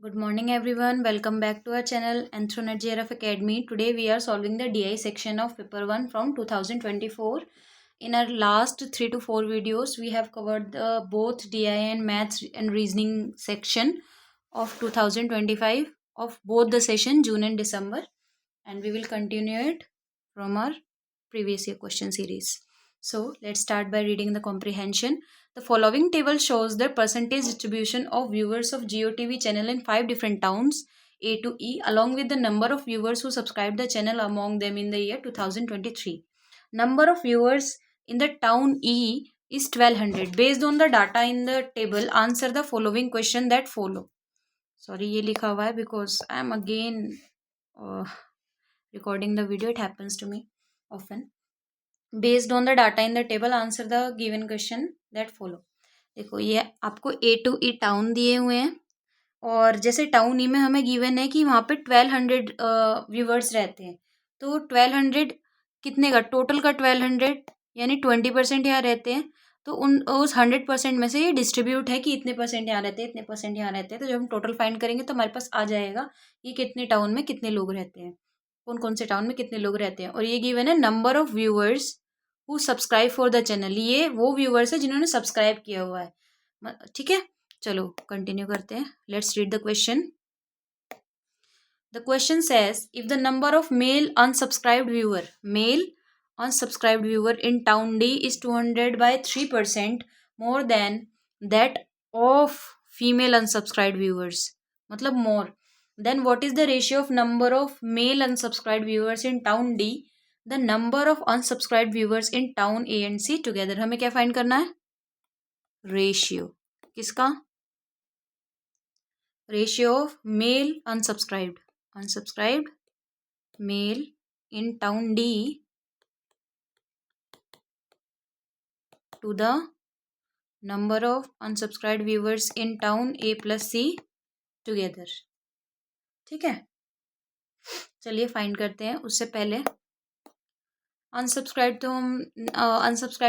Good morning everyone. Welcome back to our channel Anthronet JRF Academy. Today we are solving the DI section of paper 1 from 2024. In our last 3 to 4 videos we have covered both DI and maths and reasoning section of 2025 of both the session June and December, and we will continue it from our previous year question series. So let's start by reading the comprehension. The following table shows the percentage distribution of viewers of GeoTV channel in 5 different towns A to E, along with the number of viewers who subscribed the channel among them in the year 2023. Number of viewers in the town E is 1200. Based on the data in the table, answer the following question that follow. Sorry, ये लिखा हुआ है because I am again recording the video. It happens to me often. Based on the data in the table, answer the given question that follow. देखो ये आपको A to E town दिए हुए हैं, और जैसे टाउन ई में हमें गिवन है कि वहाँ पे 1200 व्यूवर्स रहते हैं, तो 1200 कितने का, टोटल का 1200 यानी 20% यहाँ रहते हैं, तो उस 100% में से ये डिस्ट्रीब्यूट है कि इतने परसेंट यहाँ रहते हैं, इतने परसेंट यहाँ रहते हैं। तो जब हम टोटल फाइंड करेंगे तो हमारे पास आ जाएगा कि कितने टाउन में कितने लोग रहते हैं, कौन कौन से टाउन में कितने लोग रहते हैं। और ये गिवन है number of viewers who subscribe for the channel, ये वो व्यूवर्स है जिन्होंने सब्सक्राइब किया हुआ है। ठीक है, चलो कंटिन्यू करते हैं. Let's read the question. The question says if the number of male unsubscribed viewer in town D is 200 by 3% more than that of female unsubscribed viewers, मतलब more than what is the ratio of number of male unsubscribed viewers in town D the number of unsubscribed viewers in town A and C together. हमें क्या find करना है? Ratio किसका? Ratio of male अनसब्सक्राइब्ड mail in town D to the number of unsubscribed viewers in town A plus C together. ठीक है, चलिए find करते हैं. उससे पहले अनसब्सक्राइब्ड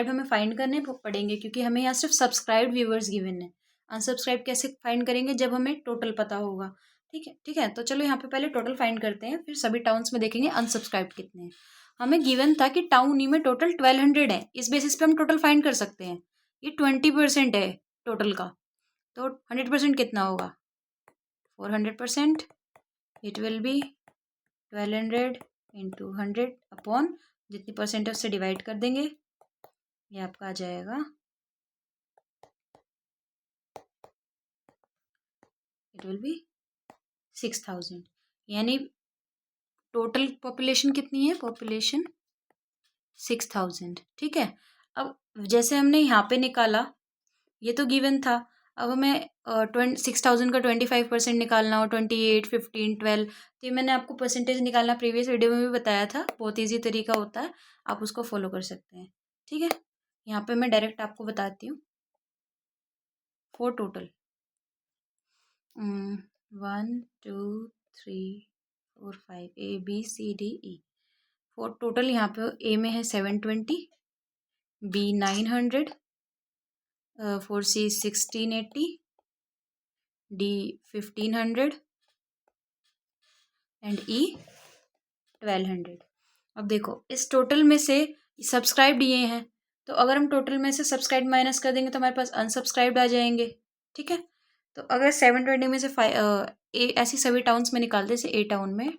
हमें फाइंड करने पड़ेंगे, क्योंकि हमें यहाँ सिर्फ सब्सक्राइब्ड व्यूवर्स गिवन है. अनसब्सक्राइब कैसे फाइंड करेंगे? जब हमें टोटल पता होगा. ठीक है, तो चलो यहाँ पे पहले टोटल फाइंड करते हैं, फिर सभी टाउन्स में देखेंगे अनसब्सक्राइब कितने हैं. हमें गिवन था कि टाउन ई में टोटल 1200 है. इस बेसिस पे हम टोटल फाइंड कर सकते हैं. ये 20% है टोटल का, तो 100% कितना होगा? 400%. It will B 1200 into 100 upon जितनी परसेंट है उससे डिवाइड कर देंगे. ये आपका आ जाएगा, इट विल बी 6000. यानी टोटल पॉपुलेशन कितनी है? पॉपुलेशन 6000. ठीक है, अब जैसे हमने यहाँ पे निकाला, ये तो गिवन था. अब हमें 6000 का 25% निकालना हो, 28, 15, 12. तो ये मैंने आपको परसेंटेज निकालना प्रीवियस वीडियो में भी बताया था. बहुत ईजी तरीका होता है, आप उसको फॉलो कर सकते हैं. ठीक है, यहाँ पे मैं डायरेक्ट आपको बताती हूँ. For total 1 2 3 4 5 ABCDE. For total यहाँ पे ए में है 720, बी 900, 4C 1680, डी 1500 एंड ई 1200. अब देखो इस टोटल में से सब्सक्राइब्ड ये हैं, तो अगर हम टोटल में से सब्सक्राइब माइनस कर देंगे तो हमारे पास अनसब्सक्राइब्ड आ जाएंगे. ठीक है, तो अगर 720 में से ऐसी सभी टाउन्स में निकालते, जैसे ए टाउन में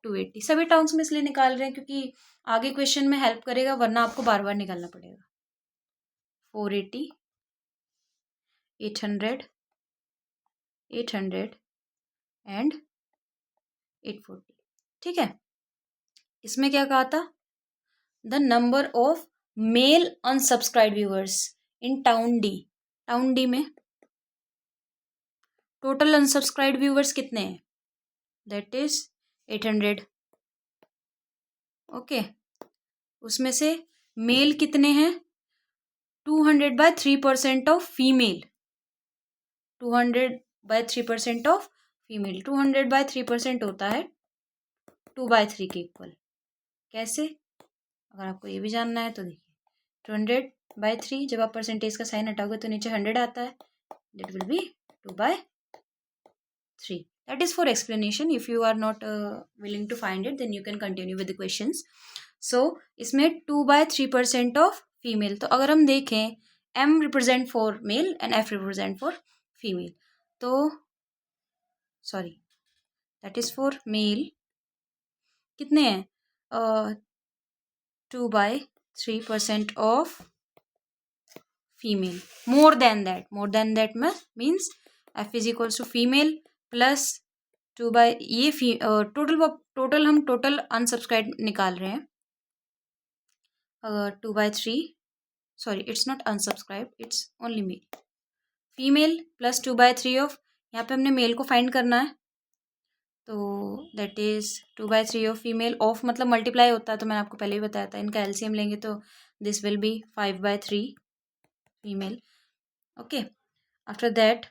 280. सभी टाउन्स में इसलिए निकाल रहे हैं क्योंकि आगे क्वेश्चन में हेल्प करेगा, वरना आपको बार बार निकालना पड़ेगा. 480, 800 एंड 840. ठीक है, इसमें क्या कहा था? The number of mail unsubscribe viewers in town D. Town D में टोटल अनसब्सक्राइब व्यूअर्स कितने हैं? That is 800. ओके, उसमें से मेल कितने हैं? 200 by 3% of female. 200 by 3% of female. 200 by 3% होता है 2/3 के इक्वल. कैसे? अगर आपको ये भी जानना है तो देखिए, 200/3, जब आप परसेंटेज का साइन हटाओगे तो नीचे 100 आता है. That will be 2/3. That is for explanation. If you are not willing to find it, then you can continue with the questions. So इसमें 2/3% ऑफ फीमेल. तो अगर हम देखें M represent for male and F represent for female. तो sorry, that is for male. कितने हैं? 2/3% of female. More than that means F is equals to female plus 2 ये total हम टोटल अनसब्सक्राइब निकाल रहे हैं. 2/3, sorry it's not unsubscribe, it's only mail. Female plus 2/3 of, यहाँ पे हमने मेल को फाइंड करना है. तो that is 2/3 of female. Of मतलब मल्टीप्लाई होता है, तो मैंने आपको पहले ही बताया था. इनका एलसीएम लेंगे तो this will be 5/3 female. Okay, after that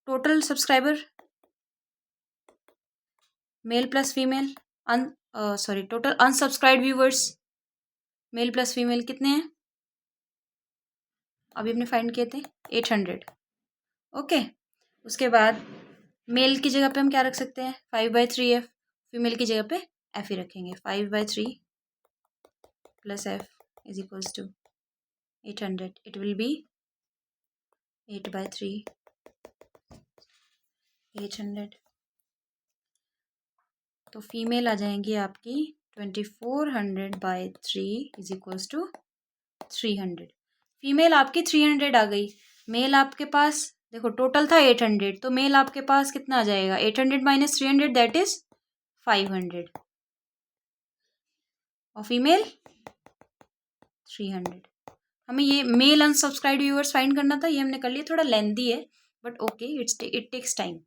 total subscriber male plus female. Sorry, total unsubscribe viewers male plus female कितने हैं? अभी हमने फाइंड किए थे 800. ओके, उसके बाद मेल की जगह पे हम क्या रख सकते हैं? 5/3 F. फीमेल की जगह पे F ही रखेंगे. 5/3 plus F is equals to 800. It will be 8/3 800. तो फीमेल आ जाएंगी आपकी 2400/3 इज इक्वल्स टू 300. फीमेल आपकी 300 आ गई. मेल आपके पास देखो टोटल था 800, तो मेल आपके पास कितना आ जाएगा? 800 माइनस 300 दैट इज 500 और फीमेल 300. हमें ये मेल अनसब्सक्राइब व्यूअर्स फाइंड करना था. ये हमने कर लिया. थोड़ा लेंथी है but okay, it takes time.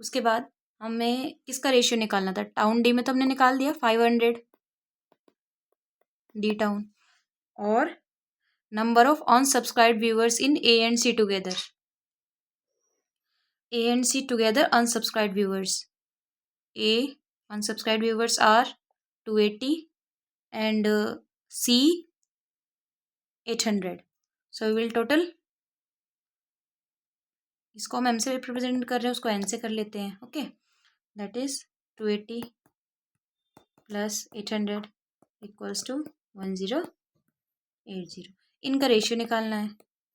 उसके बाद हमें किसका रेशियो निकालना था? टाउन डी में तो हमने निकाल दिया 500 डी टाउन, और number of unsubscribe viewers in A and C together. A and C together unsubscribed viewers. A unsubscribed viewers are 280 and C 800. So we will total. इसको हम M से रिप्रेजेंट कर रहे हैं, उसको N से कर लेते हैं. Okay, that is 280 plus 800 equals to 1080. इनका रेशियो निकालना है.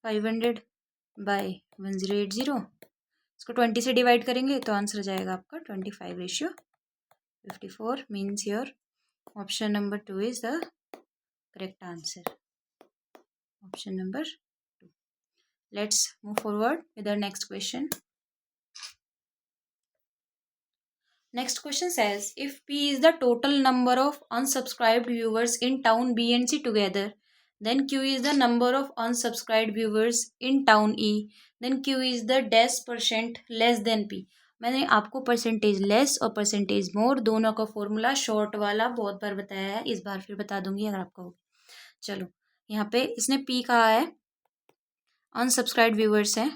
500/1080. इसको 20 से डिवाइड करेंगे तो आंसर जाएगा आपका 25/54. Means your option number 2 is the correct answer. Option number 2. Let's move forward with our next question. Next question says, if P is the total number of unsubscribed viewers in town B and C together, then Q is the number of unsubscribed viewers in town E, then Q is the dash % less than P. मैंने आपको percentage less और percentage मोर दोनों का formula short वाला बहुत बार बताया है. इस बार फिर बता दूंगी अगर आपको होगी. चलो, यहाँ पे इसने P कहा है. अनसब्सक्राइब व्यूवर्स हैं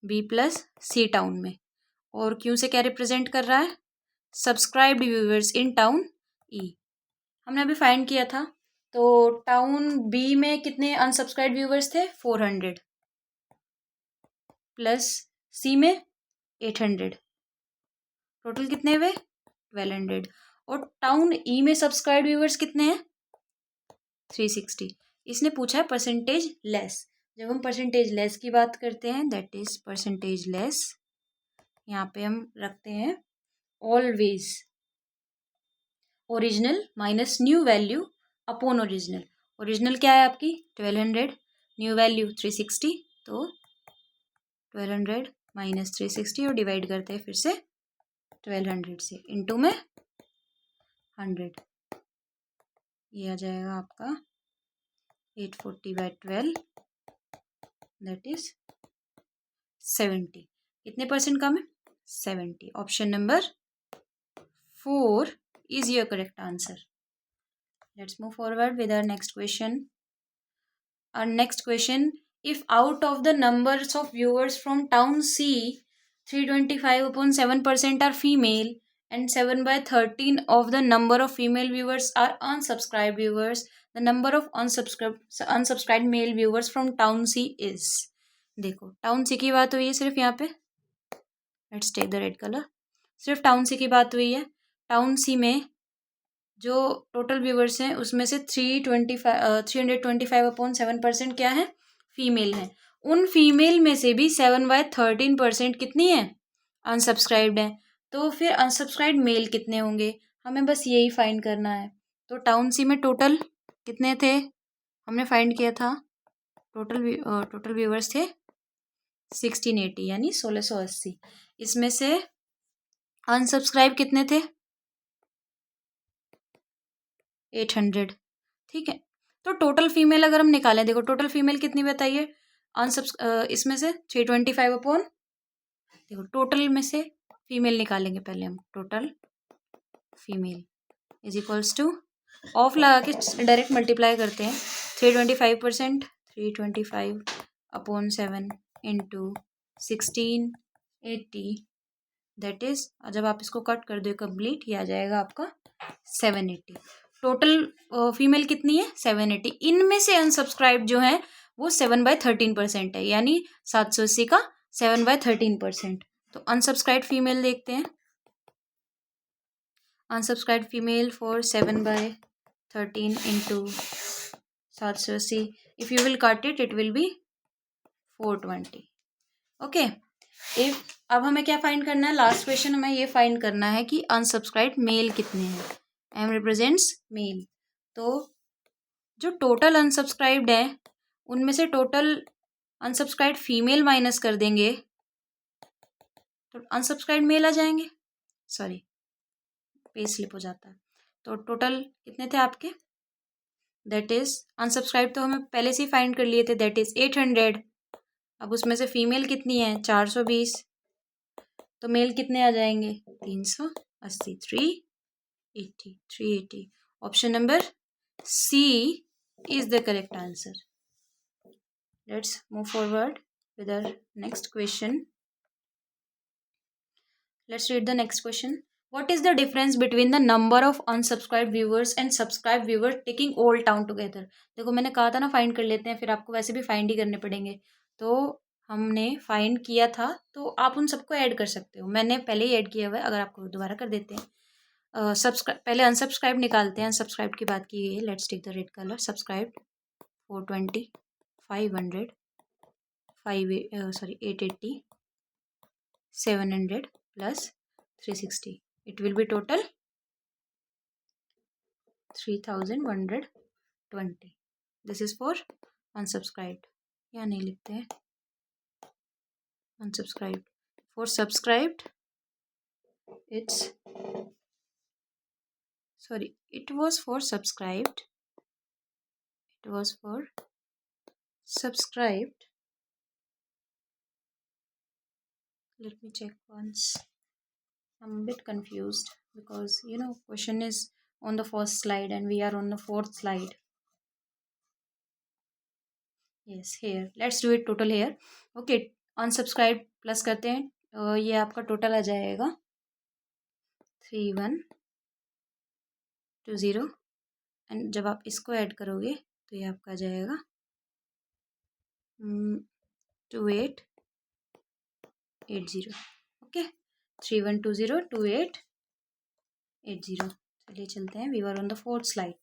B प्लस C टाउन में, और क्यों से क्या रिप्रेजेंट कर रहा है? Subscribed viewers in town E. हमने अभी फाइंड किया था. तो टाउन B में कितने अनसब्सक्राइब्ड व्यूवर्स थे? 400 प्लस C में 800. टोटल कितने हुए? 1200. और टाउन E में सब्सक्राइब्ड व्यूवर्स कितने हैं? 360. इसने पूछा है परसेंटेज लेस. जब हम परसेंटेज लेस की बात करते हैं, दैट इज परसेंटेज लेस, यहाँ पे हम रखते हैं always original minus new value upon original. Original क्या है आपकी? 1200. New value 360. तो 1200 माइनस 360 और डिवाइड करते हैं फिर से 1200 से. इनटू में 100. ये आ जाएगा आपका 840/12. That is 70. कितने परसेंट कम है? 70. Option number 4 is your correct answer. Let's move forward with our next question. Our next question, if out of the numbers of viewers from town C, 325/7% are female and 7/13 of the number of female viewers are unsubscribed viewers, the number of unsubscribed male viewers from town C is. देखो town C की बात हुई है सिर्फ यहाँ पे, let's take the red colour, सिर्फ town C की बात हुई है। टाउन सी में जो टोटल व्यूवर्स हैं उसमें से 325 क्या है, फीमेल है। उन फीमेल में से भी 7/13% कितनी है, अनसब्सक्राइब्ड है। तो फिर अनसब्सक्राइब्ड मेल कितने होंगे, हमें बस यही फाइंड करना है। तो टाउन सी में टोटल कितने थे, हमने फाइंड किया था, टोटल व्यूवर्स थे 1680 यानी 1680। इसमें से अनसब्सक्राइब कितने थे, 800। ठीक है, तो टोटल फीमेल अगर हम निकालें, देखो टोटल फीमेल कितनी बताइए, इसमें से 325 देखो टोटल में से फीमेल निकालेंगे पहले हम, total female is equals to, off लगा के डायरेक्ट मल्टीप्लाई करते हैं, 325%, 325/7 इंटू 1680, दैट इज, जब आप इसको कट कर दो कंप्लीट, ये आ जाएगा आपका 780। टोटल फीमेल कितनी है, 780। इनमें से अनसब्सक्राइब जो है वो 7/13% है, यानी 780 का 7/13%। तो अनसब्सक्राइब फीमेल देखते हैं, unsubscribe female for 7/13 into 780, if you will cut it, it will B 420। Okay, if अब हमें क्या फाइंड करना है, लास्ट क्वेश्चन हमें ये फाइंड करना है कि अनसब्सक्राइब मेल कितने हैं, एम रिप्रेजेंट्स मेल। तो जो टोटल अनसब्सक्राइब्ड है उनमें से टोटल अनसब्सक्राइब्ड फीमेल माइनस कर देंगे तो अनसब्सक्राइब्ड मेल आ जाएंगे, सॉरी पेज स्लिप हो जाता है। तो टोटल कितने थे आपके, दैट इज अनसब्सक्राइब तो हमें पहले से ही फाइंड कर लिए थे, दैट इज 800। अब उसमें से फीमेल कितनी है, 420, तो मेल कितने आ जाएंगे, 380, 380। Option number C is the correct answer. Let's move forward with our next question. Let's read the next question. What is the difference between the number of unsubscribed viewers and subscribed viewers taking all town together? देखो मैंने कहा था ना find कर लेते हैं, फिर आपको वैसे भी फाइंड ही करने पड़ेंगे। तो हमने फाइंड किया था, तो आप उन सबको ऐड कर सकते हो, मैंने पहले ही ऐड किया हुआ है, अगर आपको दोबारा कर देते हैं। सब्सक्राइब पहले अनसब्सक्राइब निकालते हैं, अनसब्सक्राइब की बात की गई है, let's take the red colour, subscribe 420, 500, 880, 700 plus 360, it will be total 3120. this is for unsubscribed, या नहीं लिखते हैं unsubscribed, for subscribed it's, sorry, it was for subscribed, let me check once, I'm a bit confused because question is on the first slide and we are on the fourth slide. yes, here let's do it total here. okay, unsubscribe plus करते हैं, ये आपका total आ जाएगा 3120, and जब आप इसको add करोगे तो ये आपका आ जाएगा 2880। ओके, 3120, 2880। चलिए चलते हैं, we were on the fourth slide.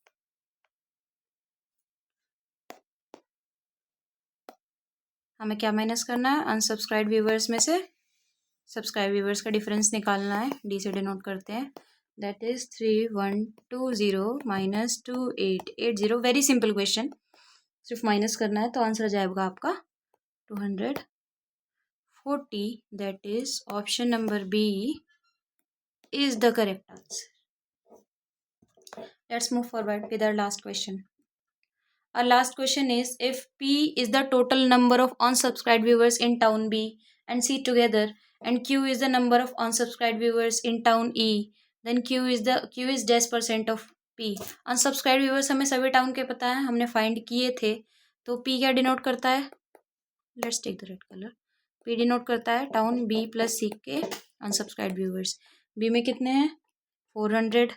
हमें क्या माइनस करना है, अनसब्सक्राइब व्यूवर्स में से सब्सक्राइब व्यूवर्स का डिफरेंस निकालना है, डी से डिनोट करते हैं, that is 3120 minus 2880। Very simple question, सिर्फ माइनस करना है, तो आंसर आ जाएगा आपका 240, that is option number B is the correct answer. Let's move forward with our last question. Our last question is, if P is the total number of unsubscribed viewers in town B and C together, and Q is the number of unsubscribed viewers in town E, then Q is dash % of P. Unsubscribed viewers हमें सभी town के पता है, हमने find किए थे, तो P क्या डिनोट करता है, let's take the red colour, P denote करता है टाउन B प्लस C के अनसब्सक्राइब व्यूवर्स। B में कितने हैं, 400,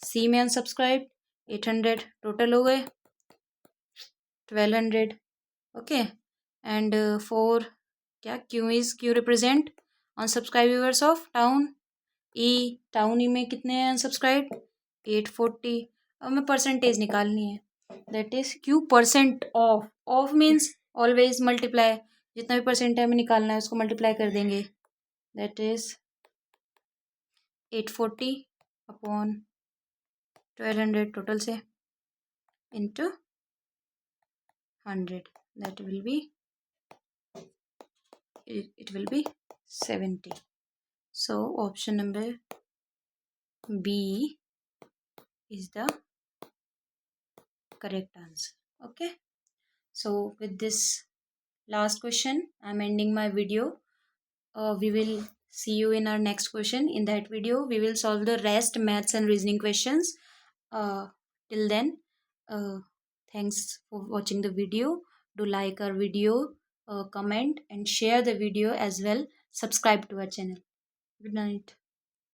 C में अनसब्सक्राइब 800, टोटल हो गए 1200। ओके, एंड 4 क्या, Q represent unsubscribe viewers of town. E, town E में कितने हैं अनसब्सक्राइब, 840। अब मैं परसेंटेज निकालनी है, that is Q percent of, of means always multiply, जितना भी परसेंट है हमें निकालना है उसको मल्टीप्लाई कर देंगे, दैट इज 840 अपॉन 1200 टोटल से into 100, that will be, it will be 70. So option number B is the correct answer. Okay, so with this last question I'm ending my video. We will see you in our next question. In that video we will solve the rest maths and reasoning questions. Till then, uh, thanks for watching the video. Do like our video, comment and share the video as well. Subscribe to our channel. Good night.